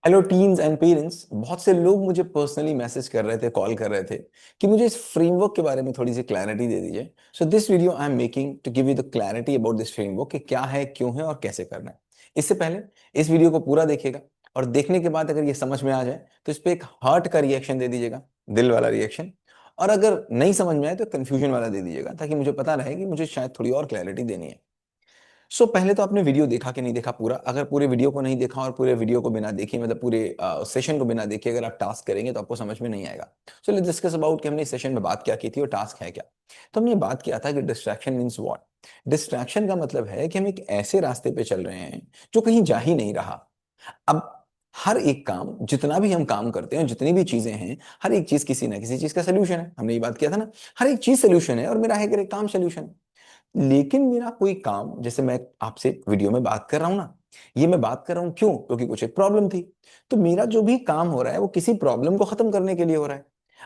Hello teens and parents, बहुत से लोग मुझे पर्सनली मैसेज कर रहे थे, कॉल कर रहे थे कि मुझे इस फ्रेमवर्क के बारे में थोड़ी सी क्लैरिटी दे दीजिए। So this video I am making to give you the clarity about this framework कि क्या है, क्यों है और कैसे करना है। इससे पहले इस वीडियो को पूरा देखिएगा और देखने के बाद अगर ये समझ में आ जाए तो इस पर एक हार्ट का रिएक्शन दे दीजिएगा, दिल वाला रिएक्शन। और अगर नहीं समझ में आए तो कन्फ्यूजन वाला दे दीजिएगा, ताकि मुझे पता रहे कि मुझे शायद थोड़ी और क्लैरिटी देनी है। पहले तो आपने वीडियो देखा कि नहीं देखा पूरा। अगर पूरे वीडियो को नहीं देखा और पूरे वीडियो को बिना देखे, मतलब पूरे सेशन को बिना देखे अगर आप टास्क करेंगे तो आपको समझ में नहीं आएगा। लेट्स डिस्कस अबाउट कि हमने इस सेशन में बात क्या की थी और टास्क है क्या। तो हमने बात किया था कि डिस्ट्रैक्शन मीन्स व्हाट। डिस्ट्रैक्शन का मतलब है कि हम एक ऐसे रास्ते पे चल रहे हैं जो कहीं जा ही नहीं रहा। अब हर एक काम, जितना भी हम काम करते हैं, जितनी भी चीजें हैं, हर एक चीज किसी ना किसी चीज का सोल्यूशन है। हमने ये बात किया था ना, हर एक चीज सोल्यूशन है और मेरा है कि काम सोल्यूशन है। लेकिन मेरा कोई काम, जैसे मैं आपसे वीडियो में बात कर रहा हूं ना, ये मैं बात कर रहा हूं क्यों? क्योंकि कुछ एक प्रॉब्लम थी। तो मेरा जो भी काम हो रहा है वो किसी प्रॉब्लम को खत्म करने के लिए हो रहा है।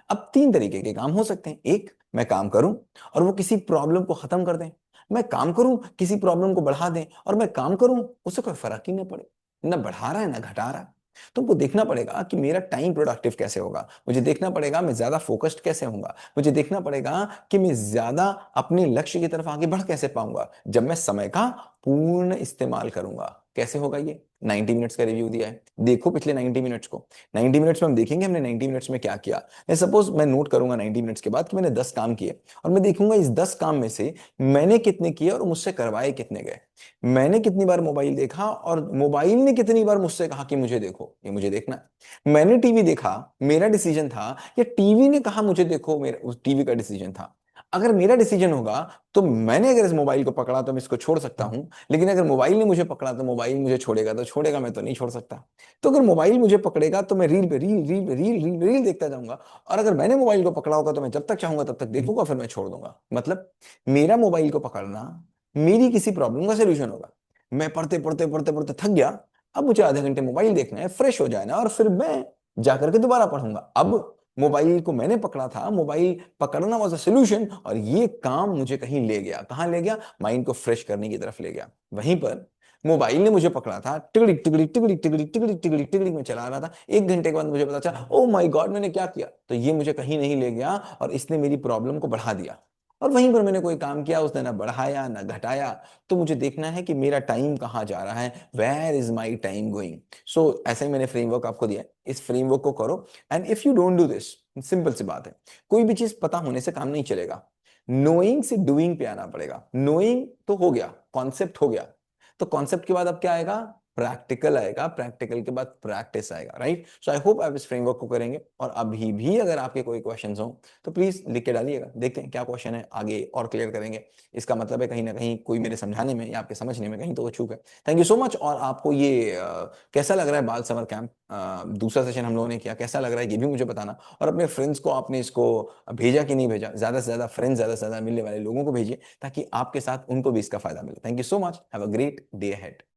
अब तीन तरीके के काम हो सकते हैं। एक, मैं काम करूं और वो किसी प्रॉब्लम को खत्म कर दें। मैं काम करूं, किसी प्रॉब्लम को बढ़ा दें, और मैं काम करूं, उससे कोई फर्क ही ना पड़े, ना बढ़ा रहा है ना घटा रहा है। तुमको देखना पड़ेगा कि मेरा टाइम प्रोडक्टिव कैसे होगा। मुझे देखना पड़ेगा मैं ज्यादा फोकस्ड कैसे होऊंगा। मुझे देखना पड़ेगा कि मैं ज्यादा अपने लक्ष्य की तरफ आगे बढ़ कैसे पाऊंगा, जब मैं समय का पूर्ण इस्तेमाल करूंगा। कैसे होगा ये? 90 मिनट्स का रिव्यू दिया है, देखो पिछले 90 मिनट्स को। 90 मिनट्स में हम देखेंगे हमने 90 मिनट्स में क्या किया। मैं सपोज मैं नोट करूंगा 90 मिनट्स के बाद कि मैंने 10 काम किए, और मैं देखूंगा इस 10 काम में से मैंने कितने किए और मुझसे करवाए कितने गए। मैंने कितनी बार मोबाइल देखा और मोबाइल ने कितनी बार मुझसे कहा कि मुझे देखो, ये मुझे देखना है। मैंने टीवी देखा, मेरा डिसीजन था, या टीवी ने कहा मुझे देखो, मेरा उस टीवी का डिसीजन था। अगर मेरा डिसीजन होगा तो मैंने अगर इस मोबाइल को पकड़ा तो मैं इसको छोड़ सकता हूं। लेकिन अगर मोबाइल ने मुझे पकड़ा तो मोबाइल मुझे छोड़ेगा तो छोड़ेगा, मैं तो नहीं छोड़ सकता। तो अगर मोबाइल मुझे पकड़ेगा तो मैं रील पे रील रील पे रील रील रील देखता जाऊंगा। और अगर मैंने मोबाइल को पकड़ा होगा तो मैं जब तक चाहूंगा तब तक देखूंगा, फिर मैं छोड़ दूंगा। मतलब मेरा मोबाइल को पकड़ना मेरी किसी प्रॉब्लम का सोल्यूशन होगा। मैं पढ़ते पढ़ते पढ़ते पढ़ते थक गया, अब मुझे आधे घंटे मोबाइल देखना है, फ्रेश हो जाना, और फिर मैं जाकर के दोबारा पढ़ूंगा। अब मोबाइल को मैंने पकड़ा था, मोबाइल पकड़ना वाज अ सोल्यूशन, और ये काम मुझे कहीं ले गया। कहां ले गया? माइंड को फ्रेश करने की तरफ ले गया। वहीं पर मोबाइल ने मुझे पकड़ा था, टिगड़ी टिगड़ी टिगड़ी टिगड़ी टिगड़ी टिगड़ी टिगड़ी में चला रहा था। एक घंटे के बाद मुझे पता चला, ओ माय गॉड मैंने क्या किया। तो ये मुझे कहीं नहीं ले गया और इसने मेरी प्रॉब्लम को बढ़ा दिया। और वहीं पर मैंने कोई काम किया, उसने ना बढ़ाया ना घटाया। तो मुझे देखना है कि मेरा टाइम कहाँ जा रहा है, where is my time going. ऐसे ही मैंने फ्रेमवर्क आपको दिया है, इस फ्रेमवर्क को करो। And if you don't do this, simple सी बात है, कोई भी चीज पता होने से काम नहीं चलेगा। नोइंग से डूइंग पे आना पड़ेगा। नोइंग तो हो गया, कॉन्सेप्ट हो गया। तो कॉन्सेप्ट के बाद अब क्या आएगा? प्रैक्टिकल आएगा, प्रैक्टिकल के बाद प्रैक्टिस आएगा। राइट? सो आई होप आप इस फ्रेमवर्क को करेंगे। और अभी भी अगर आपके कोई क्वेश्चंस हो तो प्लीज लिख के डालिएगा, देखते हैं क्या क्वेश्चन है, आगे और क्लियर करेंगे। इसका मतलब है कहीं ना कहीं कोई मेरे समझाने में या आपके समझने में कहीं तो वो चूक है। Thank you so much. और आपको ये कैसा लग रहा है बाल समर कैंप? दूसरा सेशन हम लोगों ने किया, कैसा लग रहा है ये भी मुझे बताना। और अपने फ्रेंड्स को आपने इसको भेजा कि नहीं भेजा, ज्यादा से ज्यादा फ्रेंड्स, ज्यादा से ज्यादा मिलने वाले लोगों को भेजिए, ताकि आपके साथ उनको भी इसका फायदा मिले। Thank you so much, have a great day ahead.